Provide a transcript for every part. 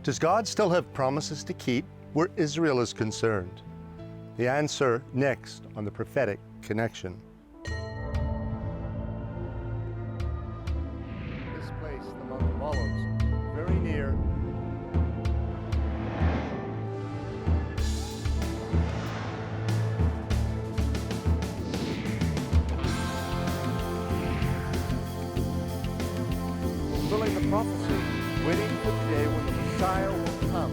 Does God still have promises to keep where Israel is concerned? The answer next on the prophetic connection. This place, the Mount of Olives, very near fulfilling the prophecy, waiting for the day when the Messiah will come.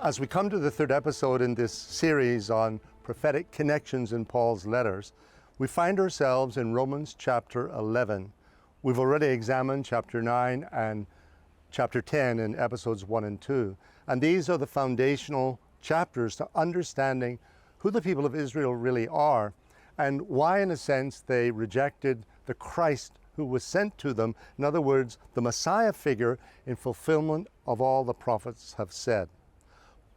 As we come to the third episode in this series on prophetic connections in Paul's letters, we find ourselves in Romans chapter 11. We've already examined chapter 9 and chapter 10 in episodes 1 and 2. And these are the foundational chapters to understanding who the people of Israel really are and why, in a sense, they rejected the Christ who was sent to them. In other words, the Messiah figure in fulfillment of all the prophets have said.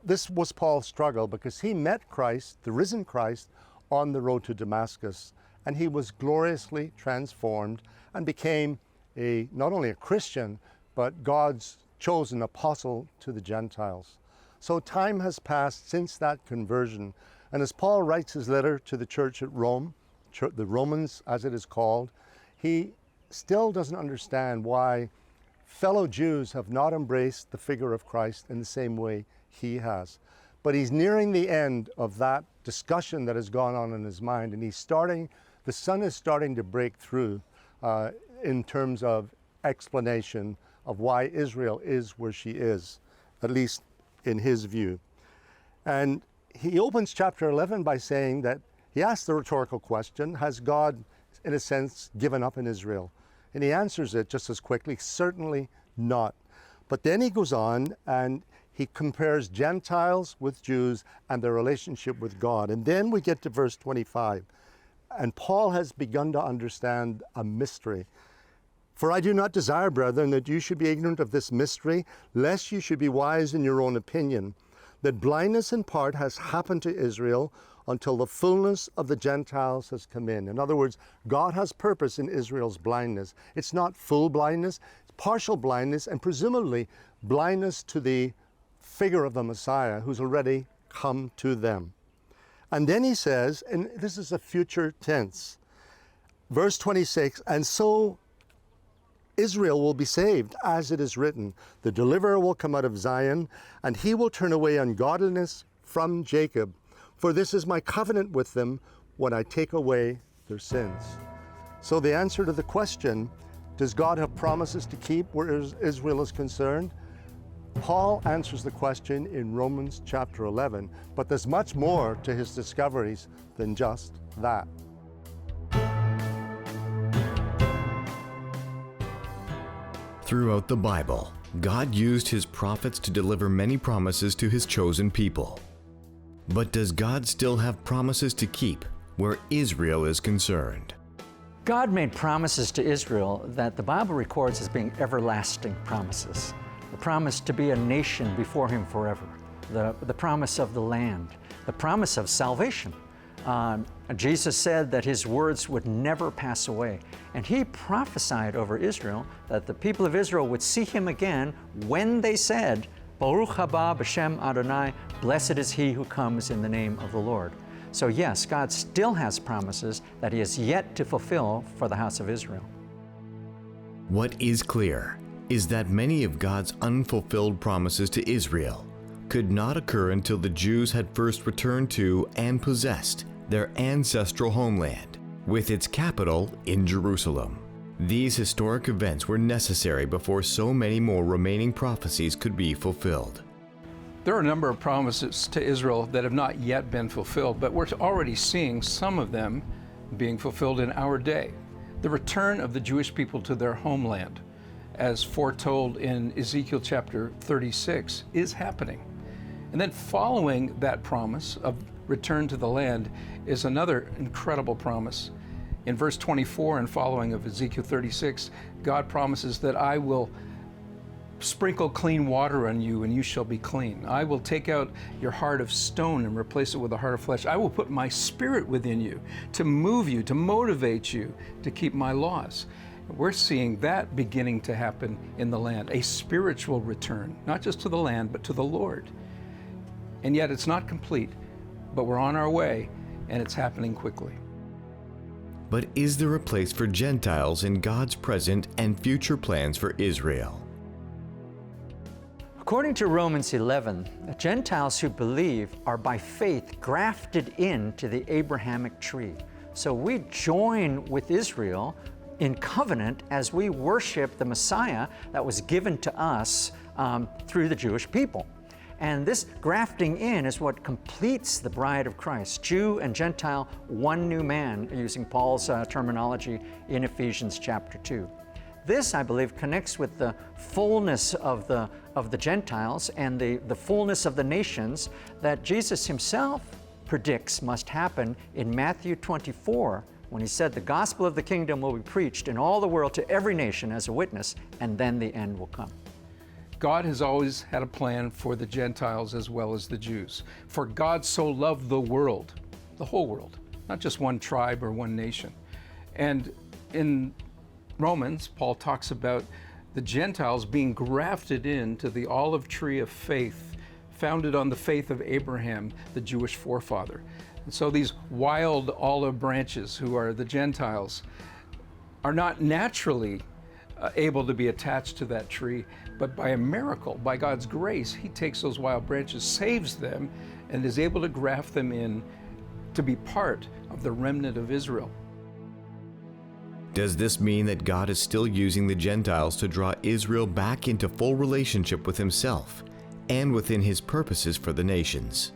This was Paul's struggle because he met Christ, the risen Christ, on the road to Damascus, and he was gloriously transformed and became not only a Christian, but God's chosen apostle to the Gentiles. So time has passed since that conversion, and as Paul writes his letter to the church at Rome, the Romans as it is called, he still doesn't understand why fellow Jews have not embraced the figure of Christ in the same way he has. But he's nearing the end of that discussion that has gone on in his mind, and the sun is starting to break through in terms of explanation of why Israel is where she is, at least in his view. And he opens chapter 11 by saying that he asks the rhetorical question, has God, in a sense, given up in Israel? And he answers it just as quickly, certainly not. But then he goes on and he compares Gentiles with Jews and their relationship with God. And then we get to verse 25. And Paul has begun to understand a mystery. For I do not desire, brethren, that you should be ignorant of this mystery, lest you should be wise in your own opinion, that blindness in part has happened to Israel until the fullness of the Gentiles has come in. In other words, God has purpose in Israel's blindness. It's not full blindness, it's partial blindness, and presumably blindness to the figure of the Messiah who's already come to them. And then he says, and this is a future tense, verse 26, and so Israel will be saved, as it is written, the deliverer will come out of Zion, and he will turn away ungodliness from Jacob. For this is my covenant with them when I take away their sins. So the answer to the question, does God have promises to keep where Israel is concerned? Paul answers the question in Romans chapter 11, but there's much more to his discoveries than just that. Throughout the Bible, God used his prophets to deliver many promises to his chosen people. But does God still have promises to keep where Israel is concerned? God made promises to Israel that the Bible records as being everlasting promises. The promise to be a nation before him forever, the promise of the land, the promise of salvation. Jesus said that his words would never pass away. And he prophesied over Israel that the people of Israel would see him again when they said, Baruch haba b'shem Adonai, blessed is he who comes in the name of the Lord. So yes, God still has promises that he has yet to fulfill for the house of Israel. What is clear is that many of God's unfulfilled promises to Israel could not occur until the Jews had first returned to and possessed their ancestral homeland, with its capital in Jerusalem. These historic events were necessary before so many more remaining prophecies could be fulfilled. There are a number of promises to Israel that have not yet been fulfilled, but we're already seeing some of them being fulfilled in our day. The return of the Jewish people to their homeland, as foretold in Ezekiel chapter 36, is happening. And then following that promise of return to the land is another incredible promise. In verse 24 and following of Ezekiel 36, God promises that I will sprinkle clean water on you and you shall be clean. I will take out your heart of stone and replace it with a heart of flesh. I will put my spirit within you to move you, to motivate you to keep my laws. We're seeing that beginning to happen in the land, a spiritual return, not just to the land, but to the Lord. And yet it's not complete, but we're on our way and it's happening quickly. But is there a place for Gentiles in God's present and future plans for Israel? According to Romans 11, the Gentiles who believe are by faith grafted into the Abrahamic tree. So we join with Israel in covenant as we worship the Messiah that was given to us through the Jewish people. And this grafting in is what completes the bride of Christ, Jew and Gentile, one new man, using Paul's terminology in Ephesians chapter 2. This, I believe, connects with the fullness of the Gentiles and the fullness of the nations that Jesus himself predicts must happen in Matthew 24, when he said the gospel of the kingdom will be preached in all the world to every nation as a witness, and then the end will come. God has always had a plan for the Gentiles as well as the Jews. For God so loved the world, the whole world, not just one tribe or one nation. And in Romans, Paul talks about the Gentiles being grafted into the olive tree of faith, founded on the faith of Abraham, the Jewish forefather. And so these wild olive branches, who are the Gentiles, are not naturally able to be attached to that tree, but by a miracle, by God's grace, he takes those wild branches, saves them, and is able to graft them in to be part of the remnant of Israel. Does this mean that God is still using the Gentiles to draw Israel back into full relationship with himself and within his purposes for the nations?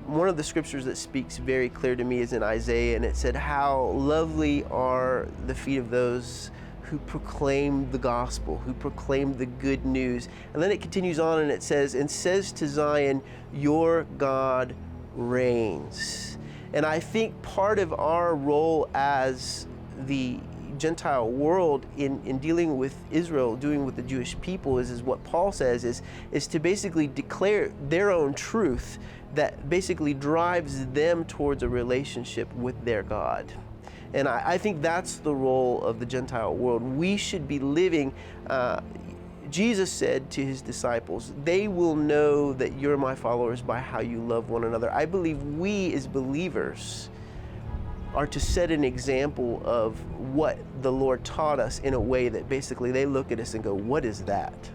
One of the scriptures that speaks very clear to me is in Isaiah, and it said, "How lovely are the feet of those who proclaim the gospel, who proclaim the good news." And then it continues on and it says to Zion, "Your God reigns." And I think part of our role as the Gentile world in dealing with Israel, doing with the Jewish people, is what Paul says is to basically declare their own truth that basically drives them towards a relationship with their God. And I think that's the role of the Gentile world. We should be living, Jesus said to his disciples, "They will know that you're my followers by how you love one another." I believe we as believers are to set an example of what the Lord taught us in a way that basically they look at us and go, "What is that?"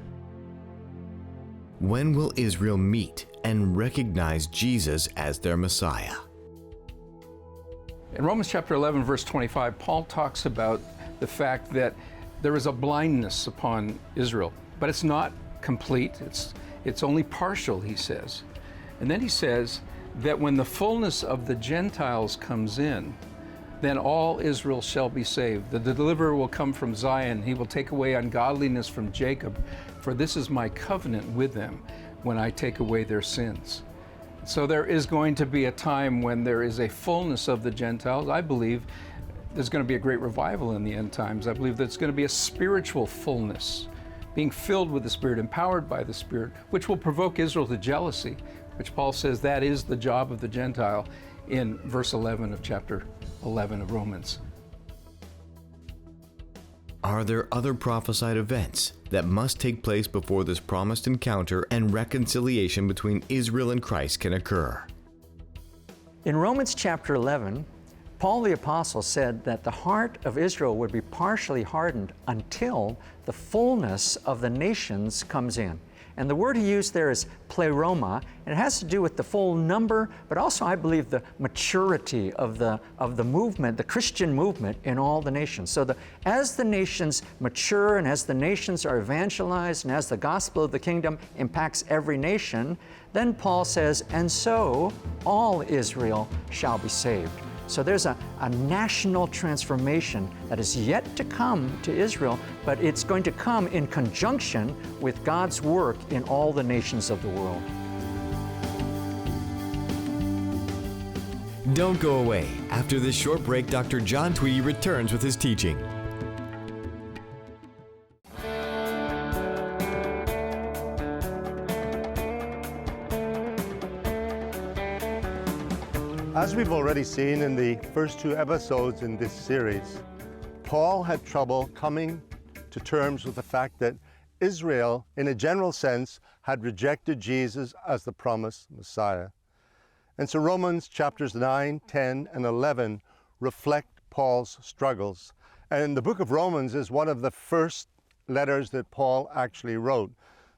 When will Israel meet and recognize Jesus as their Messiah? In Romans chapter 11, verse 25, Paul talks about the fact that there is a blindness upon Israel, but it's not complete. It's only partial, he says. And then he says that when the fullness of the Gentiles comes in, then all Israel shall be saved. The deliverer will come from Zion. He will take away ungodliness from Jacob, for this is my covenant with them when I take away their sins. So there is going to be a time when there is a fullness of the Gentiles. I believe there's going to be a great revival in the end times. I believe there's going to be a spiritual fullness, being filled with the Spirit, empowered by the Spirit, which will provoke Israel to jealousy, which Paul says that is the job of the Gentile in verse 11 of chapter 11 of Romans. Are there other prophesied events that must take place before this promised encounter and reconciliation between Israel and Christ can occur? In Romans chapter 11, Paul the Apostle said that the heart of Israel would be partially hardened until the fullness of the nations comes in. And the word he used there is pleroma, and it has to do with the full number, but also, I believe, the maturity of the movement, the Christian movement in all the nations. So as the nations mature and as the nations are evangelized and as the gospel of the kingdom impacts every nation, then Paul says, "And so all Israel shall be saved." So there's a national transformation that is yet to come to Israel, but it's going to come in conjunction with God's work in all the nations of the world. Don't go away. After this short break, Dr. John Tweedy returns with his teaching. As we've already seen in the first two episodes in this series, Paul had trouble coming to terms with the fact that Israel, in a general sense, had rejected Jesus as the promised Messiah. And so Romans chapters 9, 10, and 11 reflect Paul's struggles. And the book of Romans is one of the first letters that Paul actually wrote.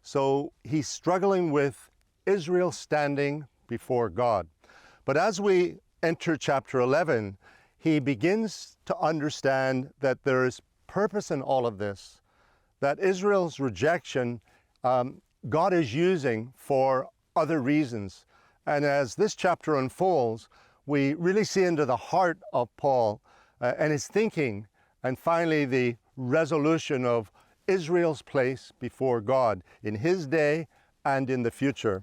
So he's struggling with Israel standing before God. But as we enter chapter 11, he begins to understand that there is purpose in all of this, that Israel's rejection, God is using for other reasons. And as this chapter unfolds, we really see into the heart of Paul and his thinking, and finally the resolution of Israel's place before God in his day and in the future.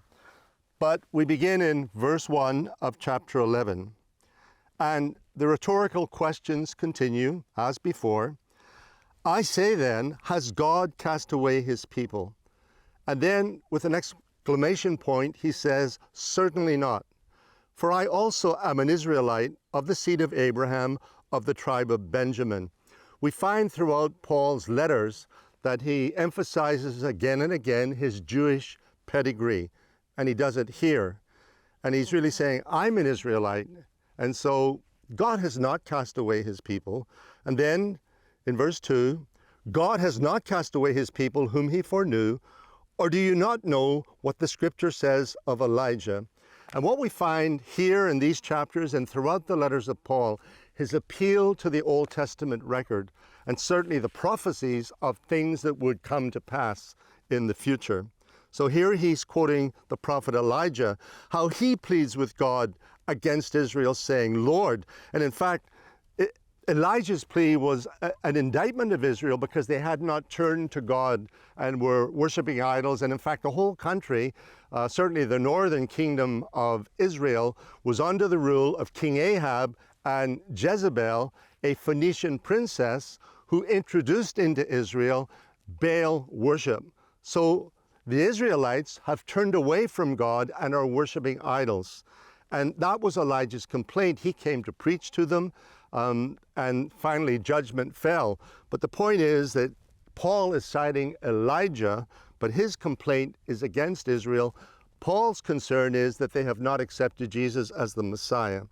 But we begin in verse 1 of chapter 11. And the rhetorical questions continue as before. I say then, has God cast away his people? And then with an exclamation point, he says, certainly not. For I also am an Israelite of the seed of Abraham, of the tribe of Benjamin. We find throughout Paul's letters that he emphasizes again and again his Jewish pedigree. And he does it here. And he's really saying, I'm an Israelite. And so God has not cast away his people. And then in verse 2, God has not cast away his people whom he foreknew. Or do you not know what the scripture says of Elijah? And what we find here in these chapters and throughout the letters of Paul, his appeal to the Old Testament record, and certainly the prophecies of things that would come to pass in the future. So here he's quoting the prophet Elijah, how he pleads with God against Israel, saying, Lord. And in fact, Elijah's plea was an indictment of Israel because they had not turned to God and were worshiping idols. And in fact, the whole country, certainly the northern kingdom of Israel, was under the rule of King Ahab and Jezebel, a Phoenician princess who introduced into Israel Baal worship. So the Israelites have turned away from God and are worshiping idols. And that was Elijah's complaint. He came to preach to them, and finally judgment fell. But the point is that Paul is citing Elijah, but his complaint is against Israel. Paul's concern is that they have not accepted Jesus as the Messiah.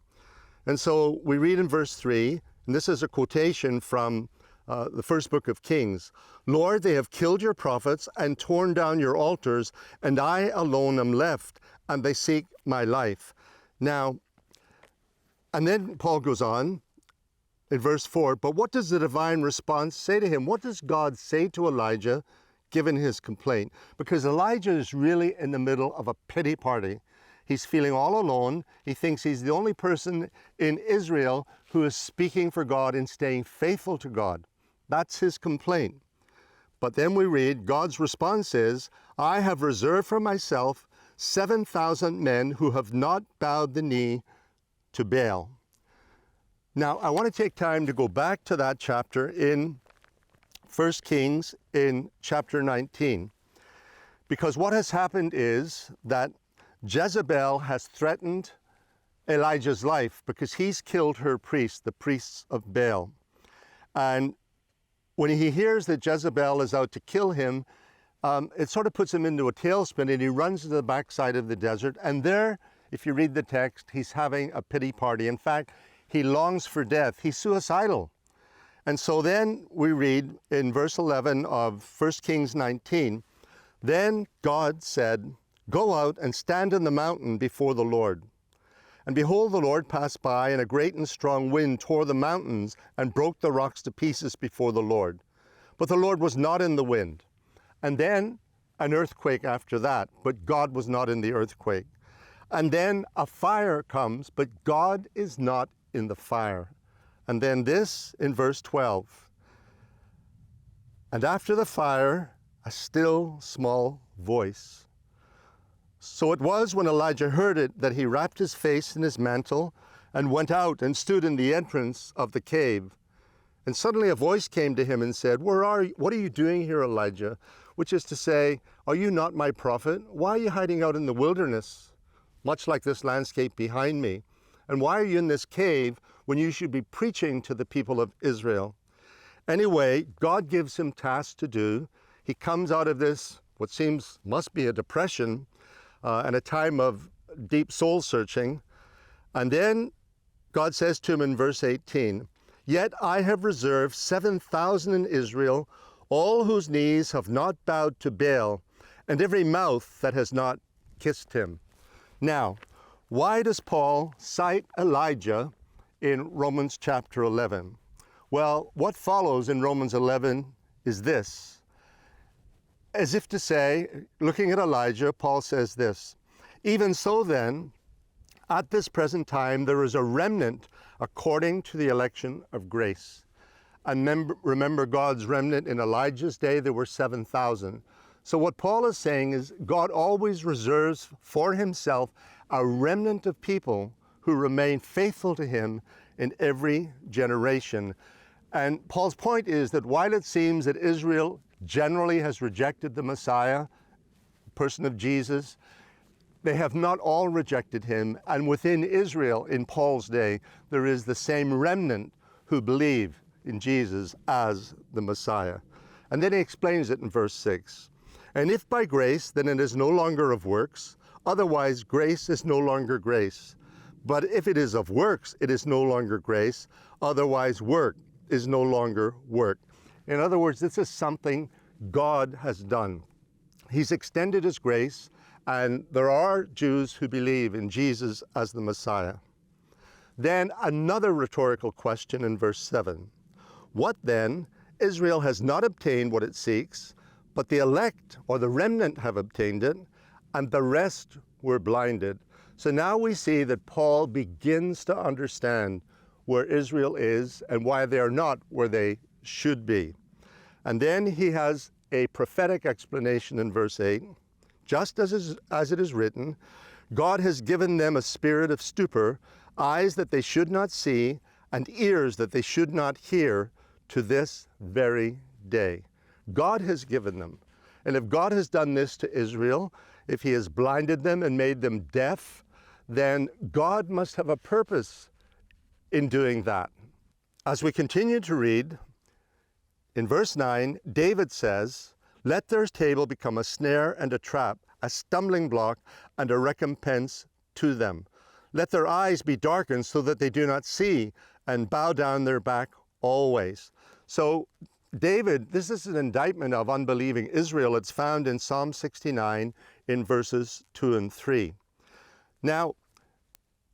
And so we read in verse 3, and this is a quotation from the first book of Kings. Lord, they have killed your prophets and torn down your altars, and I alone am left, and they seek my life. Now, and then Paul goes on in verse 4, but what does the divine response say to him? What does God say to Elijah, given his complaint? Because Elijah is really in the middle of a pity party. He's feeling all alone. He thinks he's the only person in Israel who is speaking for God and staying faithful to God. That's his complaint. But then we read, God's response is, I have reserved for myself 7,000 men who have not bowed the knee to Baal. Now, I want to take time to go back to that chapter in 1 Kings in chapter 19. Because what has happened is that Jezebel has threatened Elijah's life because he's killed her priests, the priests of Baal. And when he hears that Jezebel is out to kill him, it sort of puts him into a tailspin, and he runs to the backside of the desert. And there, if you read the text, he's having a pity party. In fact, he longs for death. He's suicidal. And so then we read in verse 11 of 1 Kings 19, then God said, go out and stand in the mountain before the Lord. And behold, the Lord passed by, and a great and strong wind tore the mountains and broke the rocks to pieces before the Lord. But the Lord was not in the wind. And then an earthquake after that, but God was not in the earthquake. And then a fire comes, but God is not in the fire. And then this in verse 12. And after the fire, a still small voice. So it was when Elijah heard it that he wrapped his face in his mantle and went out and stood in the entrance of the cave. And suddenly a voice came to him and said, what are you doing here, Elijah? Which is to say, are you not my prophet? Why are you hiding out in the wilderness? Much like this landscape behind me. And why are you in this cave when you should be preaching to the people of Israel? Anyway, God gives him tasks to do. He comes out of this, what must be a depression, and a time of deep soul searching. And then God says to him in verse 18, "Yet I have reserved 7,000 in Israel, all whose knees have not bowed to Baal, and every mouth that has not kissed him." Now, why does Paul cite Elijah in Romans chapter 11? Well, what follows in Romans 11 is this. As if to say, looking at Elijah, Paul says this, "Even so then, at this present time, there is a remnant according to the election of grace." And remember God's remnant in Elijah's day, there were 7,000. So what Paul is saying is God always reserves for himself a remnant of people who remain faithful to him in every generation. And Paul's point is that while it seems that Israel generally has rejected the Messiah, the person of Jesus, they have not all rejected him. And within Israel in Paul's day, there is the same remnant who believe in Jesus as the Messiah. And then he explains it in verse 6. "And if by grace, then it is no longer of works. Otherwise, grace is no longer grace. But if it is of works, it is no longer grace. Otherwise, work is no longer work." In other words, this is something God has done. He's extended his grace, and there are Jews who believe in Jesus as the Messiah. Then another rhetorical question in verse 7. "What then? Israel has not obtained what it seeks, but the elect or the remnant have obtained it, and the rest were blinded." So now we see that Paul begins to understand where Israel is and why they are not where they should be. And then he has a prophetic explanation in verse 8. "Just as it is written, God has given them a spirit of stupor, eyes that they should not see, and ears that they should not hear, to this very day." God has given them. And if God has done this to Israel, if he has blinded them and made them deaf, then God must have a purpose in doing that. As we continue to read, in verse 9, David says, "Let their table become a snare and a trap, a stumbling block and a recompense to them. Let their eyes be darkened so that they do not see, and bow down their back always." So David, this is an indictment of unbelieving Israel. It's found in Psalm 69 in verses 2 and 3. Now,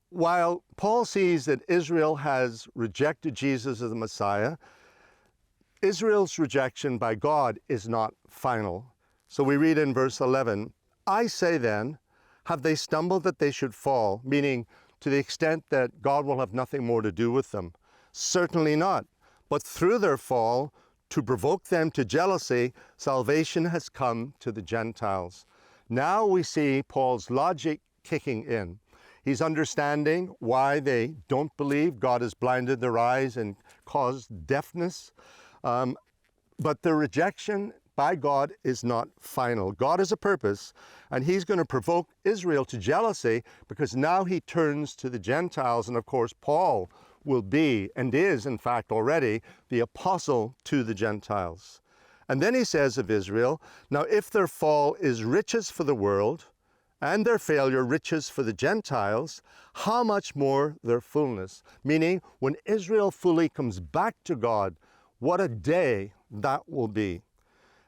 while Paul sees that Israel has rejected Jesus as the Messiah, Israel's rejection by God is not final. So we read in verse 11, "I say then, have they stumbled that they should fall?" Meaning to the extent that God will have nothing more to do with them. "Certainly not. But through their fall, to provoke them to jealousy, salvation has come to the Gentiles." Now we see Paul's logic kicking in. He's understanding why they don't believe. God has blinded their eyes and caused deafness. But the rejection by God is not final. God has a purpose, and he's going to provoke Israel to jealousy because now he turns to the Gentiles. And of course, Paul will be, and is in fact already, the apostle to the Gentiles. And then he says of Israel, "Now if their fall is riches for the world, and their failure riches for the Gentiles, how much more their fullness?" Meaning, when Israel fully comes back to God, what a day that will be.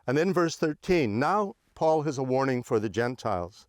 And then verse 13, now Paul has a warning for the Gentiles.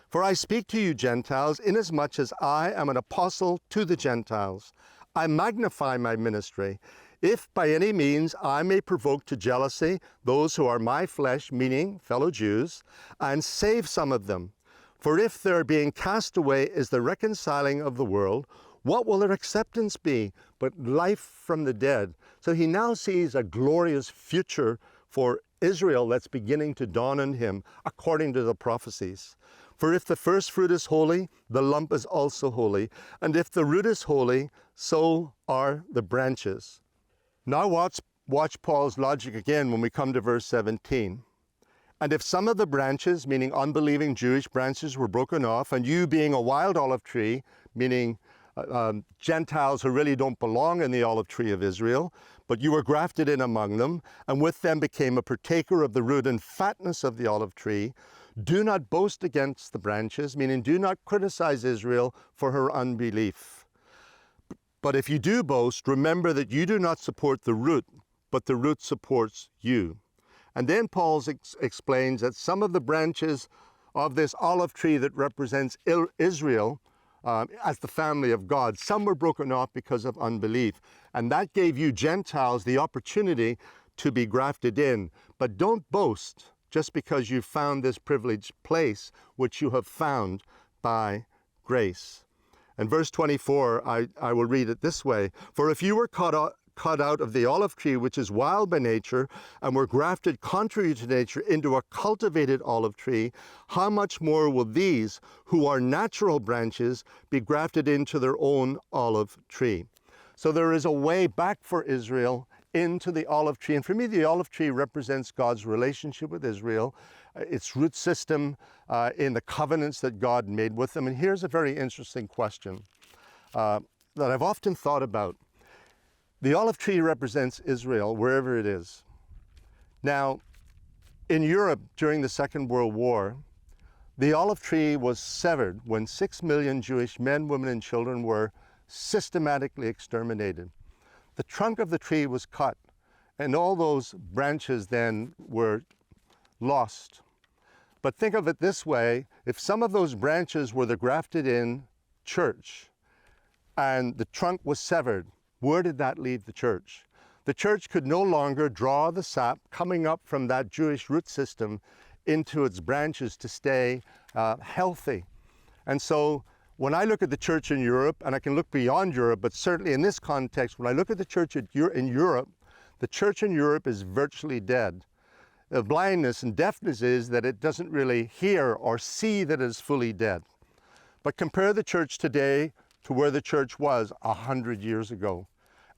"For I speak to you, Gentiles, inasmuch as I am an apostle to the Gentiles. I magnify my ministry, if by any means I may provoke to jealousy those who are my flesh," meaning fellow Jews, "and save some of them. For if their being cast away is the reconciling of the world, what will their acceptance be but life from the dead?" So he now sees a glorious future for Israel that's beginning to dawn on him according to the prophecies. "For if the first fruit is holy, the lump is also holy. And if the root is holy, so are the branches." Now watch Paul's logic again when we come to verse 17. "And if some of the branches," meaning unbelieving Jewish branches, "were broken off, and you being a wild olive tree," meaning Gentiles who really don't belong in the olive tree of Israel, but you were grafted in among them, and with them became a partaker of the root and fatness of the olive tree. Do not boast against the branches, meaning do not criticize Israel for her unbelief. But if you do boast, remember that you do not support the root, but the root supports you. And then Paul explains that some of the branches of this olive tree that represents Israel as the family of God, some were broken off because of unbelief. And that gave you Gentiles the opportunity to be grafted in. But don't boast just because you found this privileged place, which you have found by grace. And verse 24, I will read it this way. For if you were cut out of the olive tree, which is wild by nature, and were grafted contrary to nature into a cultivated olive tree, how much more will these, who are natural branches, be grafted into their own olive tree? So there is a way back for Israel into the olive tree. And for me, the olive tree represents God's relationship with Israel, its root system in the covenants that God made with them. And here's a very interesting question that I've often thought about. The olive tree represents Israel wherever it is. Now, in Europe during the Second World War, the olive tree was severed when 6 million Jewish men, women, and children were systematically exterminated. The trunk of the tree was cut, and all those branches then were lost. But think of it this way, if some of those branches were the grafted in church and the trunk was severed, where did that leave the church? The church could no longer draw the sap coming up from that Jewish root system into its branches to stay healthy. And so when I look at the church in Europe, and I can look beyond Europe, but certainly in this context, when I look at the church in Europe, the church in Europe is virtually dead. The blindness and deafness is that it doesn't really hear or see that it is fully dead. But compare the church today to where the church was 100 years ago.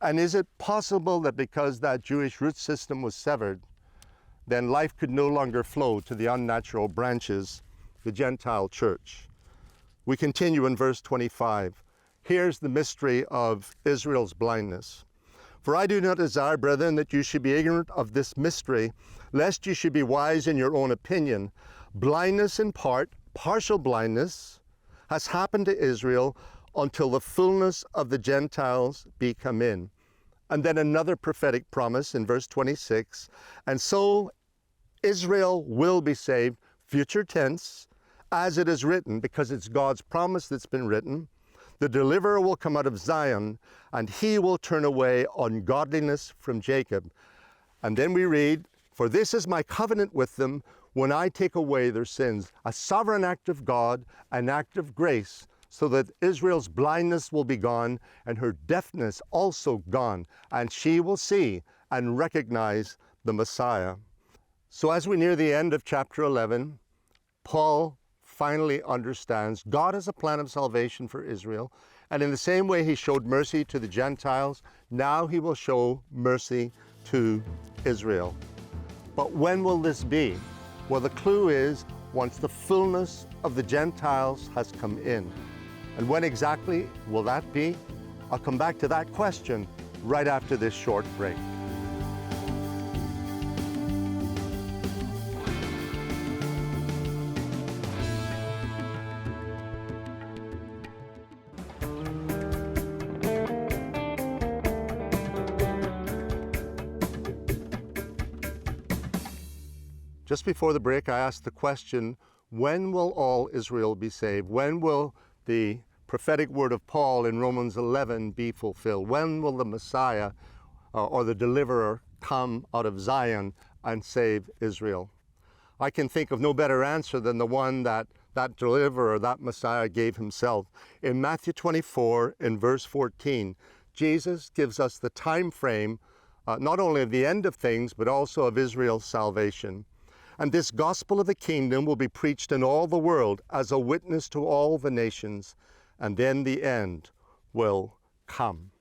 And is it possible that because that Jewish root system was severed, then life could no longer flow to the unnatural branches, the Gentile church? We continue in verse 25. Here's the mystery of Israel's blindness. For I do not desire, brethren, that you should be ignorant of this mystery, lest you should be wise in your own opinion. Blindness in part, partial blindness, has happened to Israel until the fullness of the Gentiles be come in. And then another prophetic promise in verse 26. And so Israel will be saved, future tense, as it is written, because it's God's promise that's been written. The deliverer will come out of Zion, and he will turn away ungodliness from Jacob. And then we read, for this is my covenant with them when I take away their sins. A sovereign act of God, an act of grace, so that Israel's blindness will be gone and her deafness also gone, and she will see and recognize the Messiah. So as we near the end of chapter 11, Paul finally understands God has a plan of salvation for Israel, and in the same way he showed mercy to the Gentiles, now he will show mercy to Israel. But when will this be? Well, the clue is once the fullness of the Gentiles has come in. And when exactly will that be? I'll come back to that question right after this short break. Just before the break, I asked the question, when will all Israel be saved? When will the prophetic word of Paul in Romans 11 be fulfilled? When will the Messiah or the deliverer come out of Zion and save Israel? I can think of no better answer than the one that deliverer, that Messiah gave himself. In Matthew 24, in verse 14, Jesus gives us the time frame not only of the end of things, but also of Israel's salvation. And this gospel of the kingdom will be preached in all the world as a witness to all the nations, and then the end will come.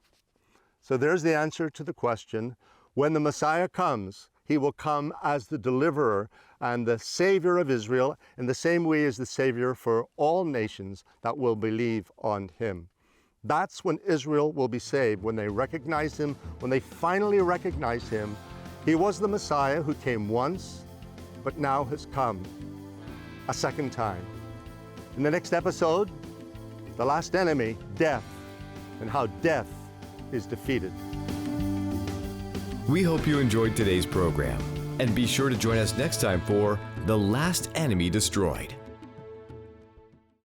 So there's the answer to the question. When the Messiah comes, he will come as the deliverer and the Savior of Israel in the same way as the Savior for all nations that will believe on him. That's when Israel will be saved, when they recognize him, when they finally recognize him. He was the Messiah who came once, but now has come a second time. In the next episode, the last enemy, death, and how death is defeated. We hope you enjoyed today's program, and be sure to join us next time for The Last Enemy Destroyed.